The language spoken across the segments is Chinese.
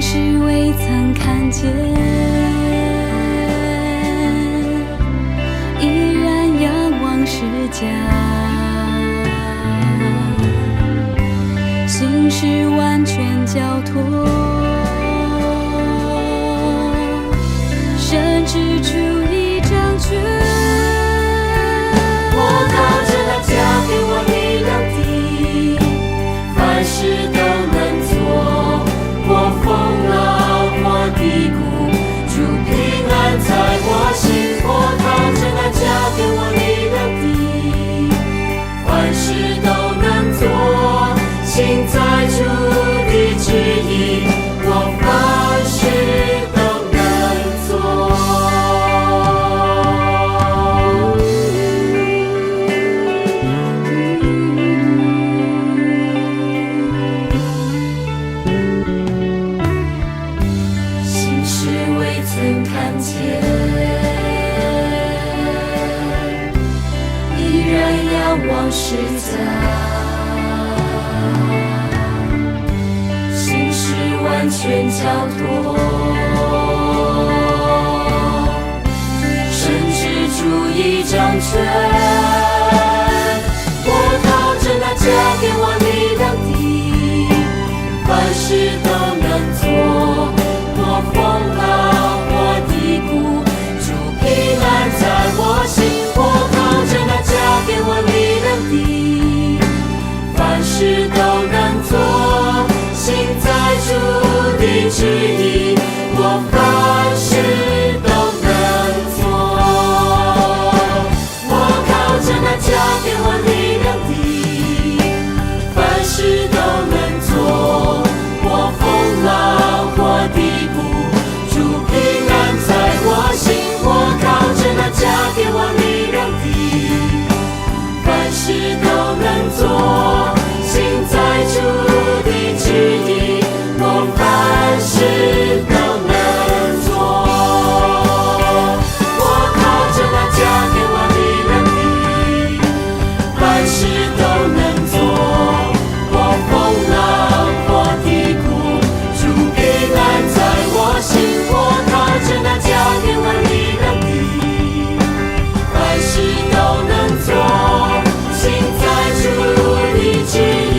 时未曾看见，依然仰望世家，心事完全交托，甚至出一张权。我靠着那加给我力量的，凡事都能做。过风浪或低谷，主平安在我心。我靠着那加给我力量的，凡事都能做。心在主的旨意，我凡事都能做。心事未曾看见，依然仰望世家。心事完全交托，甚至主一掌权。我靠着那加给我力量的，凡事都能做。过风浪或低谷，主平安在我心。我靠着那加给我力量的，凡事都能做。心在主的旨意，我凡事都能做。我靠着那加给我力量的，凡事都能做。过风浪或低谷，主平安在我心。我靠着那加给我力量的，凡事都能做。心在主的旨意，我凡事都能做。我靠着那加给我力量的，凡事都能做。过风浪或低谷，主平安在我心。我靠着那加给我力量的，凡事都能做。心在主的旨意，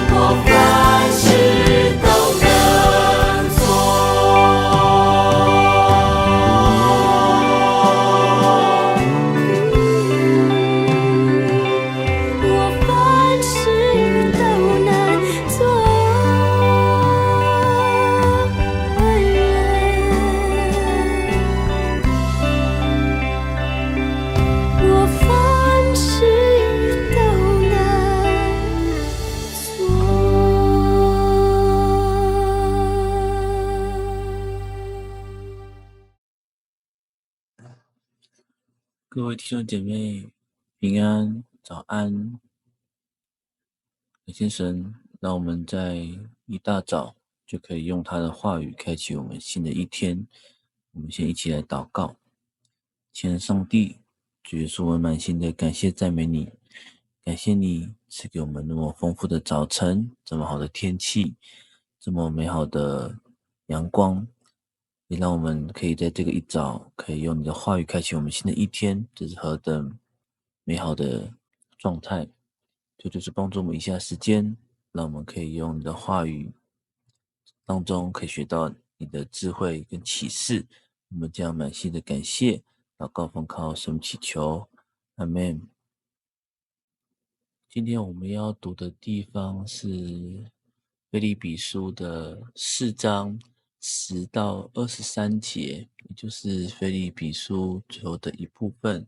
我凡事都能做。我凡事都能做。我凡事都能做。各位弟兄姐妹，平安，早安。感谢神，让我们在一大早就可以用他的话语开启我们新的一天。我们先一起来祷告。亲爱的上帝，主耶稣，我们满心的感谢赞美你，感谢你赐给我们那么丰富的早晨，这么好的天气，这么美好的阳光，也让我们可以在这个一早可以用你的话语开启我们新的一天，这是何等美好的状态。就是帮助我们以下时间，让我们可以用你的话语当中可以学到你的智慧跟启示。我们这样满心的感谢，祷告奉靠神祈求，阿们。今天我们要读的地方是腓立比书的4章10到23节，也就是腓立比书最后的一部分。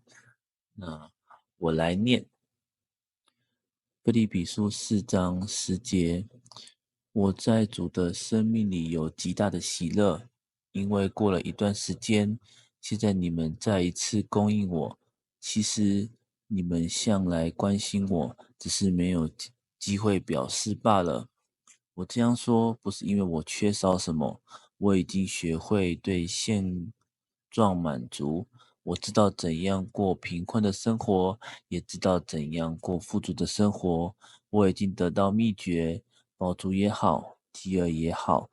那我来念。腓立比书4章10节，我在主的生命里有极大的喜乐，因为过了一段时间，现在你们再一次供应我。其实你们向来关心我，只是没有机会表示罢了。我这样说不是因为我缺少什么，我已经学会对现状满足。我知道怎样过贫困的生活，也知道怎样过富足的生活。我已经得到秘诀，饱足也好，饥饿也好，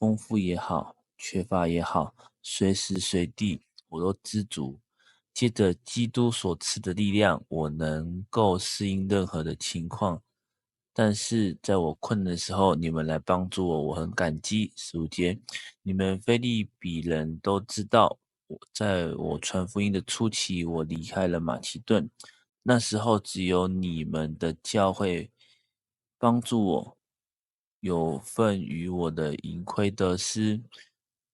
丰富也好，缺乏也好，随时随地我都知足。借着基督所赐的力量，我能够适应任何的情况。但是在我困难的时候，你们来帮助我，我很感激。15节，你们腓立比人都知道，在我传福音的初期，我离开了马其顿，那时候只有你们的教会帮助我，有份于我的盈亏得失。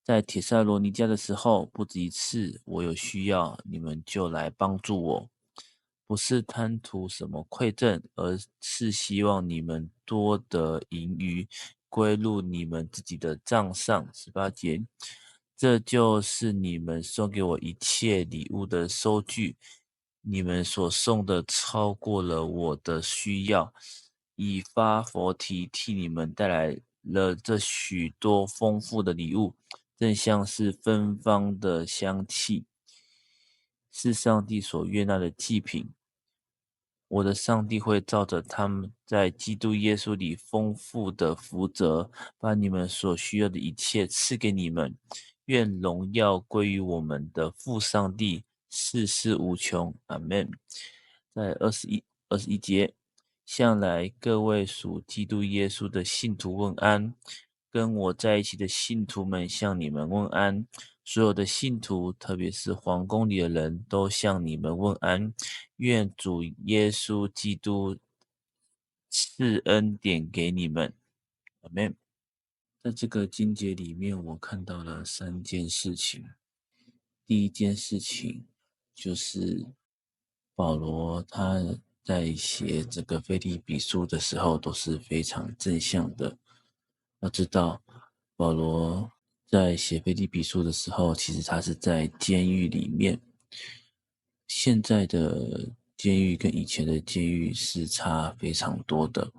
在帖撒罗尼迦的时候，不止一次，我有需要，你们就来帮助我。不是贪图什么馈赠，而是希望你们多得盈余，归入你们自己的账上。18节，这就是你们送给我一切礼物的收据。你们所送的超过了我的需要，以巴弗提替你们带来了这许多丰富的礼物，正像是芬芳的香气，是上帝所悦纳的祭品。我的上帝会照着他们在基督耶稣里丰富的福泽，把你们所需要的一切赐给你们。愿荣耀归于我们的父上帝，世世无穷。阿们。在21节，向来各位属基督耶稣的信徒问安，跟我在一起的信徒们向你们问安。所有的信徒，特别是皇宫里的人都向你们问安。愿主耶稣基督赐恩典给你们。阿们。在这个经节里面，我看到了3件事情。第一件事情就是保罗他在写这个腓立比书的时候都是非常正向的。要知道，保罗在写腓立比书的时候，其实他是在监狱里面。现在的监狱跟以前的监狱是差非常多的。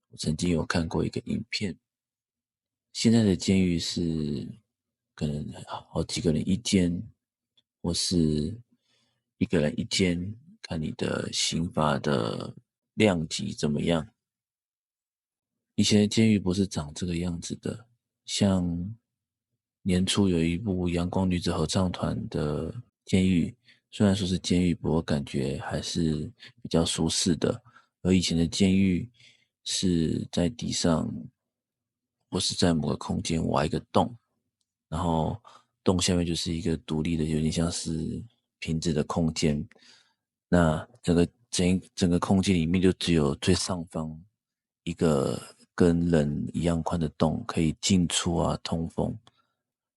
我曾经有看过一个影片，现在的监狱是可能好几个人一间，或是一个人一间，看你的刑罚的量级怎么样。以前的监狱不是长这个样子的，像年初有一部阳光女子合唱团的监狱，虽然说是监狱，不过感觉还是比较舒适的。而以前的监狱是在地上或是在某个空间挖一个洞，然后洞下面就是一个独立的有点像是瓶子的空间，那整个空间里面就只有最上方一个跟人一样宽的洞可以进出啊通风，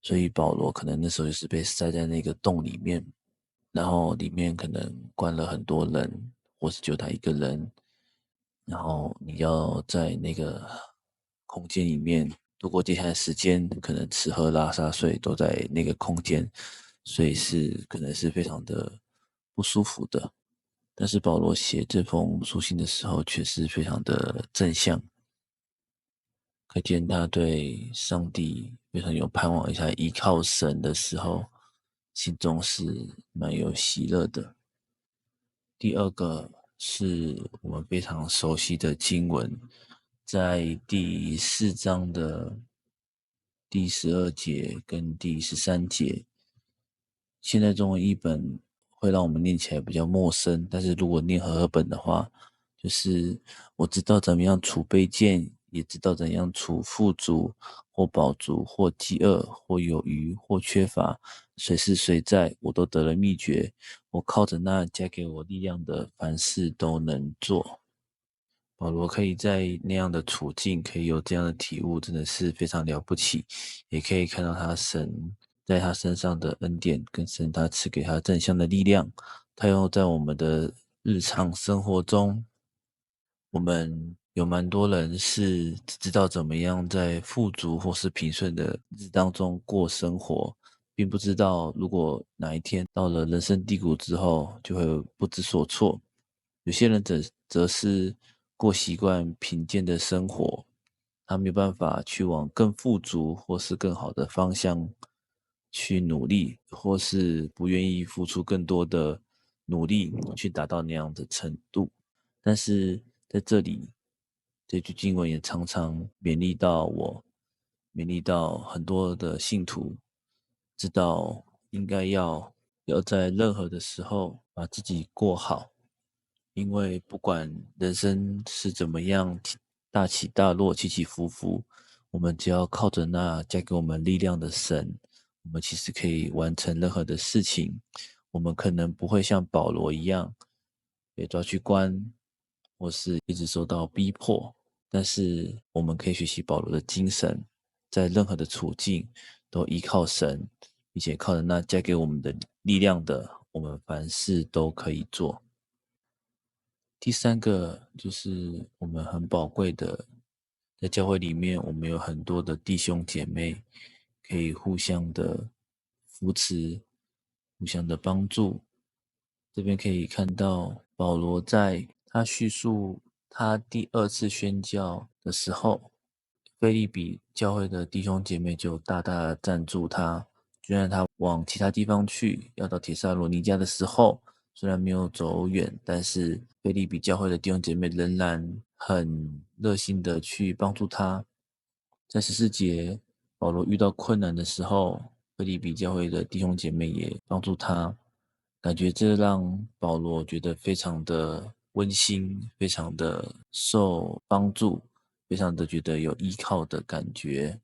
所以保罗可能那时候就是被塞在那个洞里面，然后里面可能关了很多人，或是就他一个人，然后你要在那个空间里面度过接下来的时间，可能吃喝拉撒睡都在那个空间，所以可能是非常的不舒服的。但是保罗写这封书信的时候却是非常的正向，可见他对上帝非常有盼望，而且依靠神的时候，心中是蛮有喜乐的。第二个是我们非常熟悉的经文，在第4章的第12节跟第13节。现在中文译本会让我们念起来比较陌生，但是如果念和合本的话，就是我知道怎么样处卑贱，也知道怎样处富足或饱足或饥饿或有余或缺乏，随时随在我都得了秘诀，我靠着那加给我力量的，凡事都能做。保罗可以在那样的处境可以有这样的体悟，真的是非常了不起，也可以看到他神在他身上的恩典，跟神他赐给他正向的力量。他用在我们的日常生活中，我们有蛮多人是只知道怎么样在富足或是平顺的日子当中过生活，并不知道如果哪一天到了人生低谷之后，就会不知所措。有些人则是过习惯贫贱的生活，他没有办法去往更富足或是更好的方向去努力，或是不愿意付出更多的努力去达到那样的程度。但是在这里，这句经文也常常勉励到我，勉励到很多的信徒知道应该要在任何的时候把自己过好，因为不管人生是怎么样大起大落、起起伏伏，我们只要靠着那加给我们力量的神，我们其实可以完成任何的事情。我们可能不会像保罗一样被抓去关，或是一直受到逼迫，但是我们可以学习保罗的精神，在任何的处境都依靠神，并且靠着那加给我们的力量的，我们凡事都可以做。第三个就是我们很宝贵的，在教会里面，我们有很多的弟兄姐妹可以互相的扶持，互相的帮助。这边可以看到保罗在他叙述他第2次宣教的时候，腓立比教会的弟兄姐妹就大大的赞助他，就让他往其他地方去，要到帖撒罗尼迦的时候，虽然没有走远，但是腓立比教会的弟兄姐妹仍然很热心的去帮助他。在14节，保罗遇到困难的时候，腓立比教会的弟兄姐妹也帮助他，感觉这让保罗觉得非常的温馨，非常的受帮助，非常的觉得有依靠的感觉，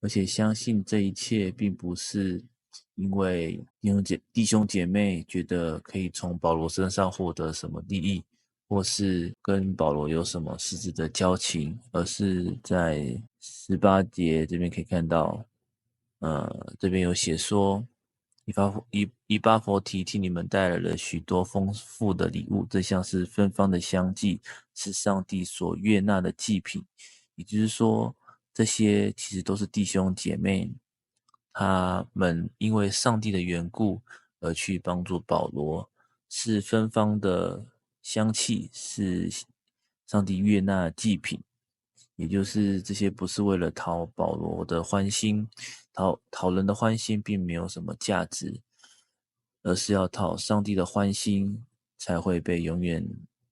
而且相信这一切并不是因为弟兄姐妹觉得可以从保罗身上获得什么利益，或是跟保罗有什么实质的交情，而是在18节这边可以看到，这边有写说，以巴弗提替你们带来了许多丰富的礼物，这像是芬芳的香祭，是上帝所悦纳的祭品。也就是说，这些其实都是弟兄姐妹，他们因为上帝的缘故而去帮助保罗，是芬芳的香气，是上帝悦纳的祭品。也就是这些不是为了讨保罗的欢心，讨人的欢心并没有什么价值，而是要讨上帝的欢心，才会被永远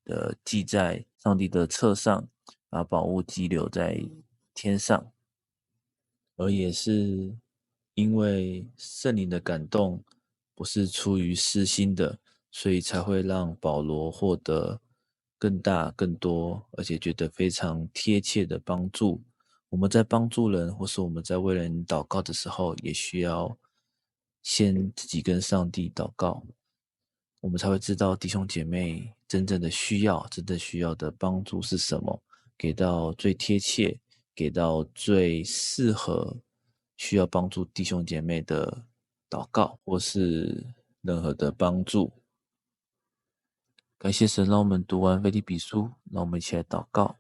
的记在上帝的册上，把宝物积留在天上。而也是因为圣灵的感动不是出于私心的，所以才会让保罗获得更大更多，而且觉得非常贴切的帮助。我们在帮助人，或是我们在为人祷告的时候，也需要先自己跟上帝祷告，我们才会知道弟兄姐妹真正的需要的帮助是什么，给到最贴切，给到最适合需要帮助弟兄姐妹的祷告，或是任何的帮助。感谢神，让我们读完腓立比书，让我们一起来祷告。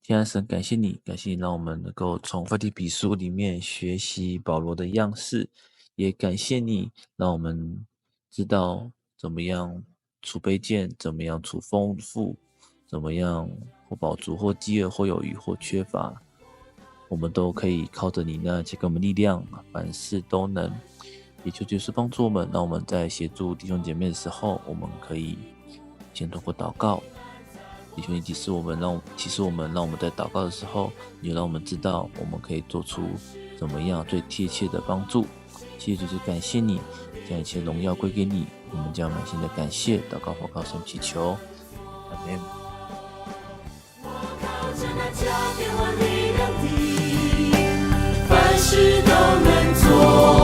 天父神，感谢你让我们能够从腓立比书里面学习保罗的样式，也感谢你让我们知道怎么样储备剑，怎么样储丰富，怎么样或饱足或饥饿或有余或缺乏，我们都可以靠着你那给我们力量，凡事都能。也求主是帮助我们，让我们在协助弟兄姐妹的时候，我们可以先通过祷告。弟兄，你启示我们，让我们在祷告的时候，你就让我们知道我们可以做出怎么样最贴切的帮助。谢谢主，感谢你，将一切荣耀归给你，我们将满心的感谢祷告，奉靠神祈求，阿们。我靠着那加给我力量的，凡事都能做。